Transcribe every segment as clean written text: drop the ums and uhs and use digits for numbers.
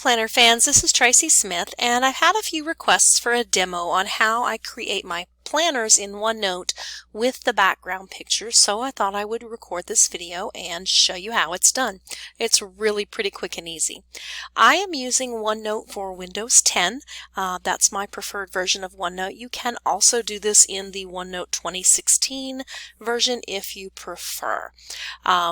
Planner fans, this is Tracy Smith, and I've had a few requests for a demo on how I create my planners in OneNote with the background pictures, so I thought I would record this video and show you how it's done. It's really pretty quick and easy. I am using OneNote for Windows 10. That's my preferred version of OneNote. You can also do this in the OneNote 2016 version if you prefer.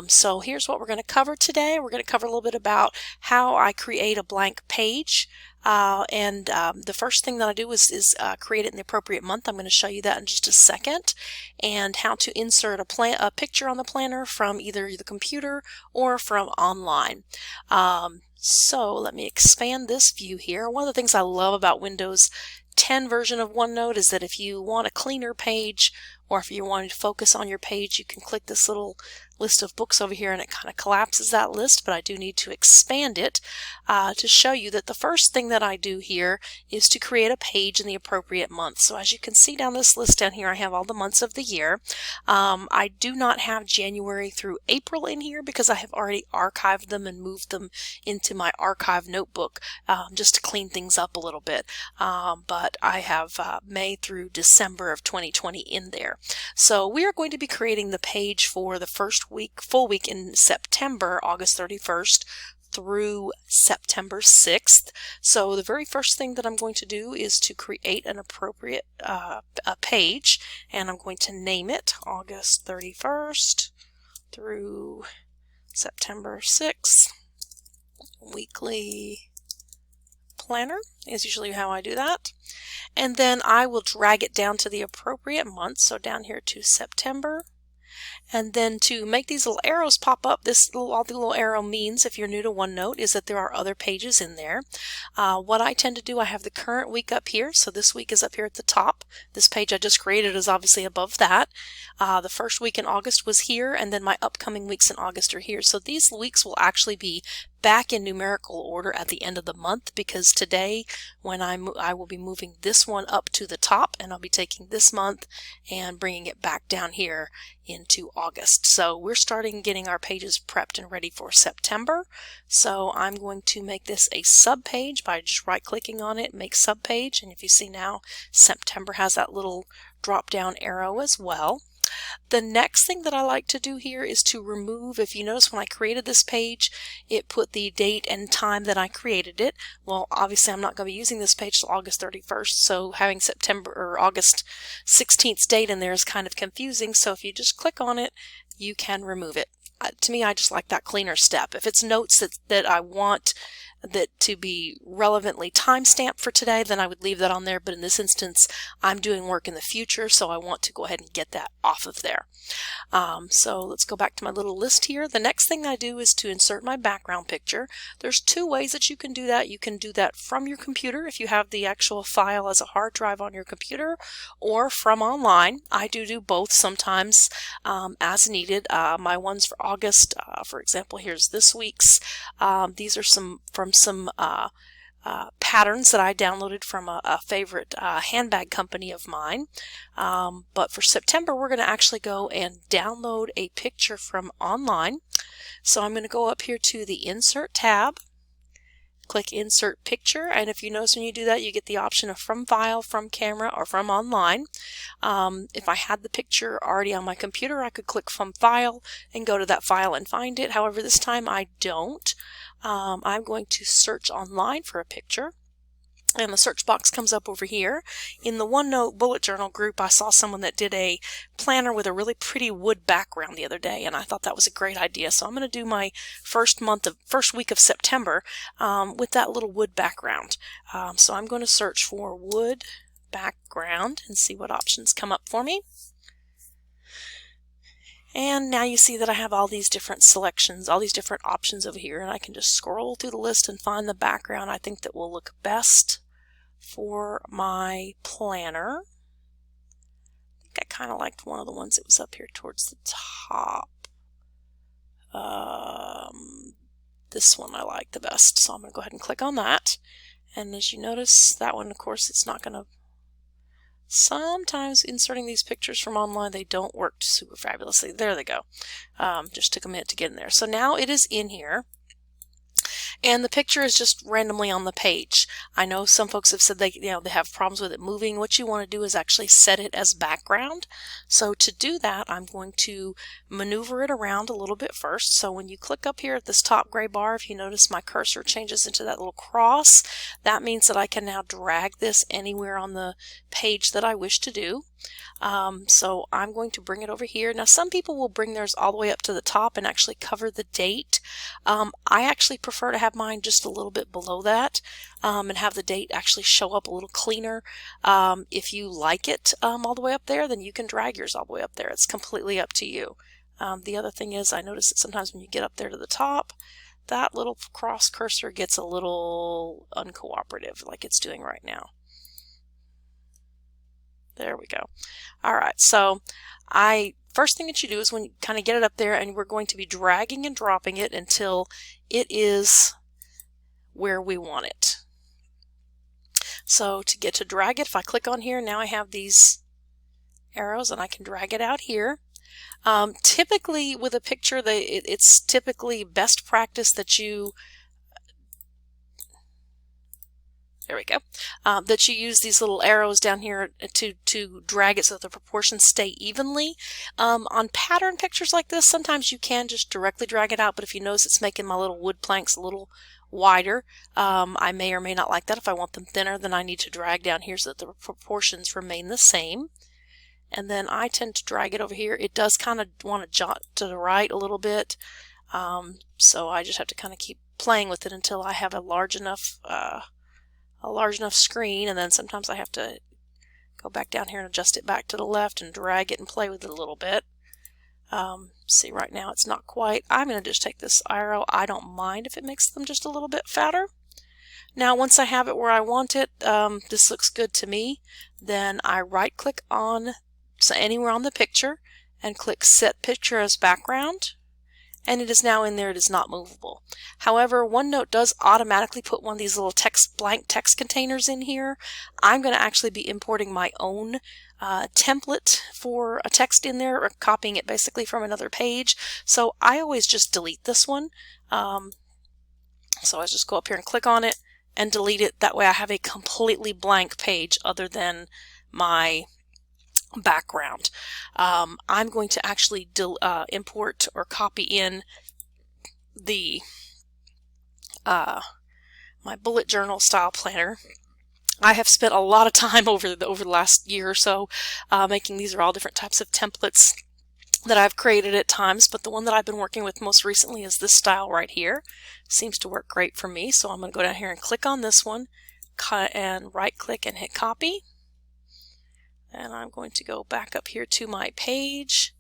So here's what we're going to cover today. We're going to cover a little bit about how I create a blank page. The first thing that I do is create it in the appropriate month. I'm going to show you that in just a second, and how to insert a picture on the planner from either the computer or from online. So let me expand this view here. One of the things I love about Windows 10 version of OneNote is that if you want a cleaner page, or if you wanted to focus on your page, you can click this little list of books over here and it kind of collapses that list, but I do need to expand it to show you that the first thing that I do here is to create a page in the appropriate month. So as you can see down this list down here, I have all the months of the year. I do not have January through April in here because I have already archived them and moved them into my archive notebook just to clean things up a little bit. But I have May through December of 2020 in there. So we are going to be creating the page for the first full week in September, August 31st through September 6th. So the very first thing that I'm going to do is to create an appropriate a page, and I'm going to name it August 31st through September 6th. Weekly planner is usually how I do that. And then I will drag it down to the appropriate month, so down here to September. And then to make these little arrows pop up, all the little arrow means, if you're new to OneNote, is that there are other pages in there. What I tend to do, I have the current week up here, so this week is up here at the top. This page I just created is obviously above that. The first week in August was here, and then my upcoming weeks in August are here. So these weeks will actually be back in numerical order at the end of the month, because today when I will be moving this one up to the top, and I'll be taking this month and bringing it back down here into August. So we're starting getting our pages prepped and ready for September. So I'm going to make this a sub page by just right clicking on it, make sub page, and if you see now, September has that little drop down arrow as well. The next thing that I like to do here is to remove, if you notice when I created this page, it put the date and time that I created it. Well, obviously I'm not going to be using this page till August 31st, so having September or August 16th date in there is kind of confusing, so if you just click on it, you can remove it. To me, I just like that cleaner step. If it's notes that I want that to be relevantly time-stamped for today, then I would leave that on there, but in this instance I'm doing work in the future, so I want to go ahead and get that off of there. So let's go back to my little list here. The next thing I do is to insert my background picture. There's two ways that you can do that. You can do that from your computer if you have the actual file as a hard drive on your computer, or from online. I do both sometimes as needed. My ones for August, for example, here's this week's. These are from some patterns that I downloaded from a favorite handbag company of mine. But for September, we're going to actually go and download a picture from online. So I'm going to go up here to the Insert tab, click Insert Picture, and if you notice when you do that, you get the option of from file, from camera, or from online. If I had the picture already on my computer, I could click from file and go to that file and find it. However, this time I don't. I'm going to search online for a picture, and the search box comes up over here. In the OneNote bullet journal group, I saw someone that did a planner with a really pretty wood background the other day, and I thought that was a great idea. So I'm going to do my first week of September with that little wood background. So I'm going to search for wood background and see what options come up for me. And now you see that I have all these different selections, all these different options over here, and I can just scroll through the list and find the background I think that will look best for my planner. I think I kind of liked one of the ones that was up here towards the top. This one I like the best, so I'm going to go ahead and click on that. And as you notice, that one, of course, it's not going to... Sometimes inserting these pictures from online, they don't work super fabulously. There they go. Just took a minute to get in there. So now it is in here. and the picture is just randomly on the page. I know some folks have said they have problems with it moving. What you want to do is actually set it as background. So to do that, I'm going to maneuver it around a little bit first. So when you click up here at this top gray bar, if you notice my cursor changes into that little cross, that means that I can now drag this anywhere on the page that I wish to do. So I'm going to bring it over here. Now some people will bring theirs all the way up to the top and actually cover the date. I actually prefer to have mine just a little bit below that and have the date actually show up a little cleaner. If you like it all the way up there, then you can drag yours all the way up there. It's completely up to you. The other thing is, I notice that sometimes when you get up there to the top, that little cross cursor gets a little uncooperative like it's doing right now. There we go. All right, so first thing that you do is when you kind of get it up there, and we're going to be dragging and dropping it until it is where we want it. So to drag it, if I click on here, now I have these arrows and I can drag it out here. Typically with a picture, it's typically best practice that you that you use these little arrows down here to drag it so that the proportions stay evenly. On pattern pictures like this, sometimes you can just directly drag it out, but if you notice it's making my little wood planks a little wider, I may or may not like that. If I want them thinner, then I need to drag down here so that the proportions remain the same. And then I tend to drag it over here. It does kind of want to jot to the right a little bit, so I just have to kind of keep playing with it until I have a large enough screen, and then sometimes I have to go back down here and adjust it back to the left and drag it and play with it a little bit. See, right now it's not quite. I'm going to just take this arrow. I don't mind if it makes them just a little bit fatter. Now once I have it where I want it, this looks good to me, then I right click on anywhere on the picture and click Set Picture as Background, and it is now in there. It is not movable. However, OneNote does automatically put one of these little blank text containers in here. I'm going to actually be importing my own template for a text in there, or copying it basically from another page. So I always just delete this one. So I just go up here and click on it and delete it. That way I have a completely blank page other than my background. I'm going to actually import or copy in the my bullet journal style planner. I have spent a lot of time over the last year or so making these. Are all different types of templates that I've created at times, but the one that I've been working with most recently is this style right here. Seems to work great for me, so I'm going to go down here and click on this one, and right click and hit copy. And I'm going to go back up here to my page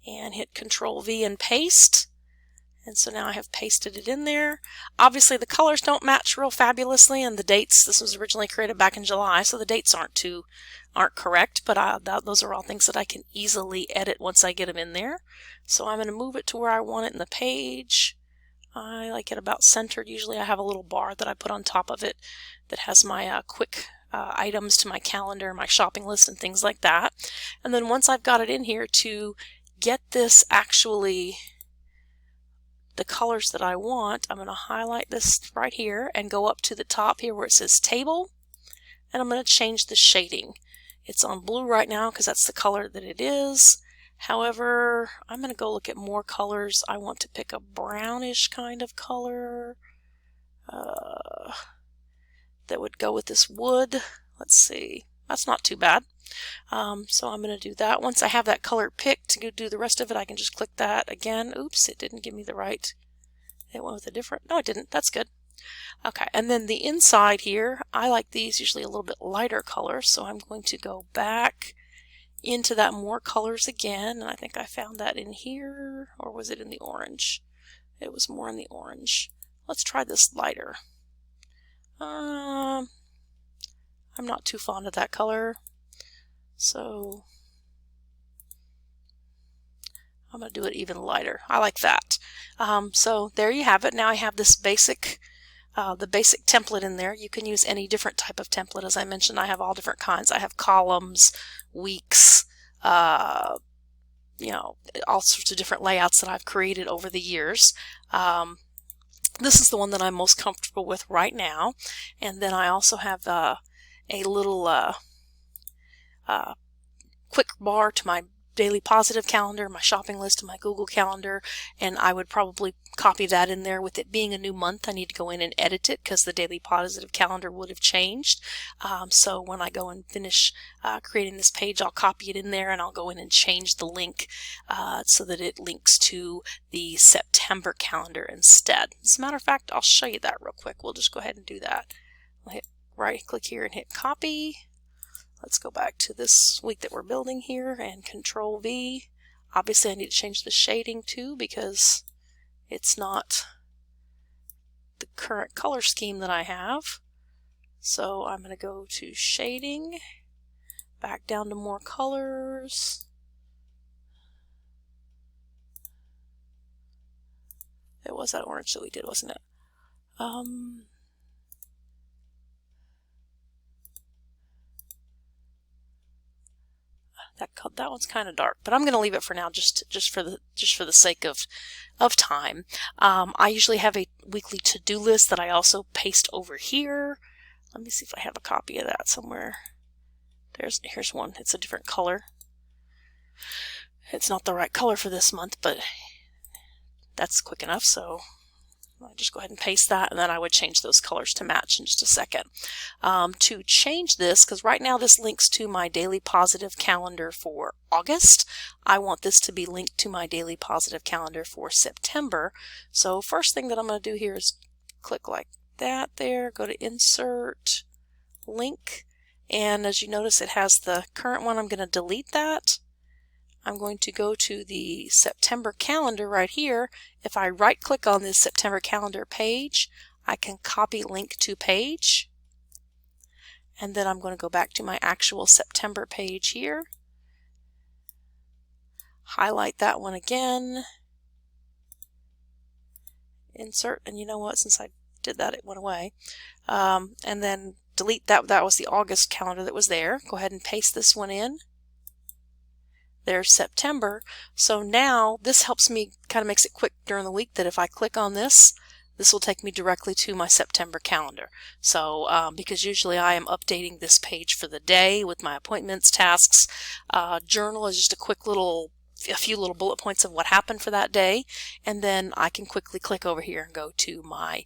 and hit Control V and paste. And so now I have pasted it in there. Obviously the colors don't match real fabulously, and the dates, this was originally created back in July, so the dates aren't correct, but those are all things that I can easily edit once I get them in there. So I'm going to move it to where I want it in the page. I like it about centered. Usually I have a little bar that I put on top of it that has my quick items to my calendar, my shopping list, and things like that. And then once I've got it in here, to get this actually the colors that I want, I'm going to highlight this right here and go up to the top here where it says Table, and I'm going to change the shading. It's on blue right now because that's the color that it is. However, I'm going to go look at more colors. I want to pick a brownish kind of color that would go with this wood. Let's see, that's not too bad. So I'm going to do that. Once I have that color picked to do the rest of it, I can just click that again. Oops, it didn't give me the right. It went with a different. No, it didn't. That's good. Okay, and then the inside here, I like these usually a little bit lighter color, so I'm going to go back into that more colors again, and I think I found that in here, or was it in the orange? It was more in the orange. Let's try this lighter. I'm not too fond of that color, so I'm going to do it even lighter. I like that. So there you have it. Now I have this basic the basic template in there. You can use any different type of template. As I mentioned, I have all different kinds. I have columns, weeks, you know, all sorts of different layouts that I've created over the years. This is the one that I'm most comfortable with right now. And then I also have a little quick bar to my daily positive calendar, my shopping list, and my Google Calendar, and I would probably copy that in there. With it being a new month, I need to go in and edit it because the daily positive calendar would have changed. So when I go and finish creating this page, I'll copy it in there and I'll go in and change the link so that it links to the September calendar instead. As a matter of fact, I'll show you that real quick. We'll just go ahead and do that. I'll hit right click here and hit copy. Let's go back to this week that we're building here and Control V. Obviously I need to change the shading too because it's not the current color scheme that I have. So I'm going to go to shading, back down to more colors. It was that orange that we did, wasn't it? That one's kind of dark, but I'm going to leave it for now, just for the sake of time. I usually have a weekly to-do list that I also paste over here. Let me see if I have a copy of that somewhere. Here's one. It's a different color. It's not the right color for this month, but that's quick enough, so I'll just go ahead and paste that, and then I would change those colors to match in just a second. To change this, because right now this links to my daily positive calendar for August, I want this to be linked to my daily positive calendar for September. So first thing that I'm going to do here is click like that there, go to Insert, Link, and as you notice it has the current one. I'm going to delete that. I'm going to go to the September calendar right here. If I right click on this September calendar page, I can copy link to page. And then I'm going to go back to my actual September page here. Highlight that one again. Insert, and you know what, since I did that it went away. And then delete that. That was the August calendar that was there. Go ahead and paste this one in. There's September. So now this helps me, kind of makes it quick during the week, that if I click on this, this will take me directly to my September calendar. So because usually I am updating this page for the day with my appointments, tasks. Journal is just a few little bullet points of what happened for that day, and then I can quickly click over here and go to my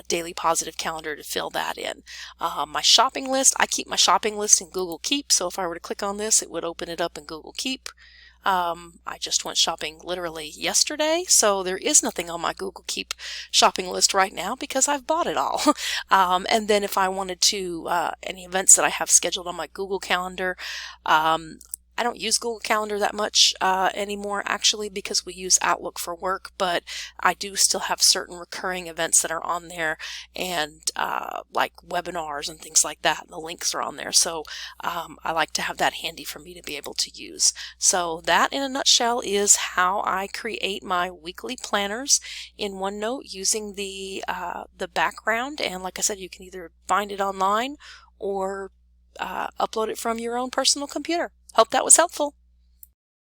daily positive calendar to fill that in. My shopping list, I keep my shopping list in Google Keep, so if I were to click on this, it would open it up in Google Keep. I just went shopping literally yesterday, so there is nothing on my Google Keep shopping list right now because I've bought it all. And then if I wanted to, any events that I have scheduled on my Google Calendar, I don't use Google Calendar that much anymore, actually, because we use Outlook for work, but I do still have certain recurring events that are on there, and like webinars and things like that, and the links are on there. So I like to have that handy for me to be able to use. So that, in a nutshell, is how I create my weekly planners in OneNote using the background. And like I said, you can either find it online or upload it from your own personal computer. Hope that was helpful.